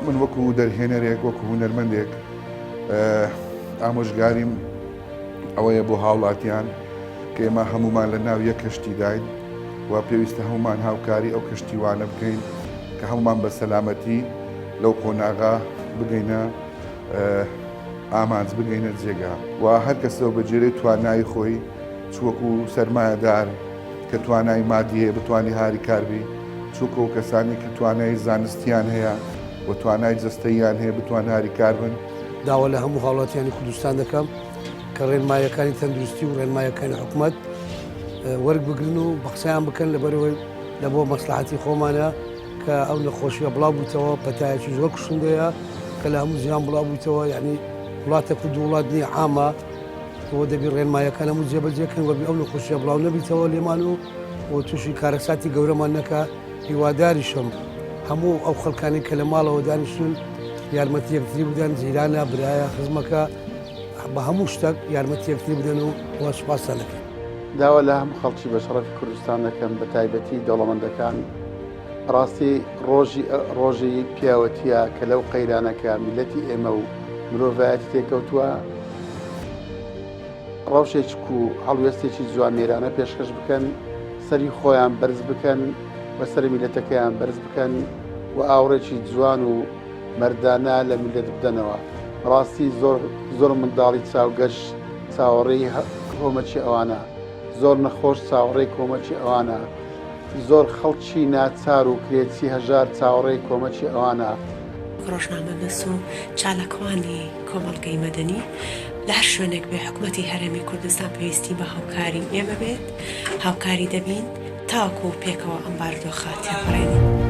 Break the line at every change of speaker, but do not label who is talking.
من وەکو دەرهێنەرێک وەکو هونەرمەندێک ئامۆژگاریم ئەوەیە بۆ هاوڵاتیان کە ئێمە هەمومان لە ناو یەک کەشتی داین و پێویستە هەمومان هاوکاری ئەو کەشتیوانە بکەین کە هەمومان بە سەلامەتی لەو قۆناغا بگەینە ئامانج بگەینە جێگا و هەر کەسەوە بەجێرەی توانایی خۆی چوەکو سەرمایەدار کە توانای مادی هەیە بتوانێت هاری کاربی چووکە و کەسانی کە توانای زانستیان هەیە و توانای جەستەییان هەیە بتوان هاری کار بن.
داوا لە هەموو هاوڵاتیانی کوردستان دەکەم کە ڕێنمایەکانی تەندروستی و ڕێنمایەکانی حکوومەت وەرگ بگرن و بەقسەیان بکەن لەبەرەوەی لە بۆ مەسلحەتی خۆمانە کە ئەو نەخۆشیە بڵاو بوویتەوە پەتایەکی زۆر کوشندەیە کە لە هەموو جیهان بڵاو بوویتەوە یعنی وڵاتە کورد و وڵات نییە عامە بۆ دەبی ڕێنمایەکان هەموو جێبەجێکەن وەبی ئەو نەخۆشیە بڵاو نەبیتەوە لێمان و بۆ تووشی کارەساتی گەورەمان نەکە هیواداریشم هەموو ئەو خەڵکانی کە لە ماڵەوە دانیشتون یارمەتی یەکتری بدەن جیرانە برایە خزمەکە بە هەموو شتێک یارمەتی یەکتری بدەن و وە سوپاسە دەکەن.
داوا لە هەموو خەڵکی بە شەڕەفی کوردستان دەکەم بە تایبەتی دەوڵەمەندەکان ڕاستی ڕۆژی پیاوەتیە کە لەو قەیرانەکە میلەتی ئێمە و مرۆڤایەتی تێکەوتووە ڕەوشێک و هەڵوێستێکی جوان نێرانە پێشکەش بکەن سەری خۆیان بەرز بکەن و سەر میلەتەکەیان بەرز بکەن و ئاوڕێکی جوان و مەردانە لە میلەت بدەنەوە. ڕاستی زۆر منداڵی چاوگەشت چاوەڕێی کۆمەچی ئەوانە زۆر نەخۆش چاوەڕێی کۆمەچی ئەوانە زۆر خەڵکی ناچار و کرێچی هەژار چاوەڕێی کۆمەچی ئەوانە.
ڕۆژنامە نووس و چالاکوانی کۆمەڵگەی مەدەنی لە هەر شوێنێک بێ حکوومەتی هەرێمی کوردستان پێویستی بە هاوکاری ئێمە بێت هاوکاری دەبین تاوەکو پێکەوە ئەم بارودۆخە تێپەڕێنین.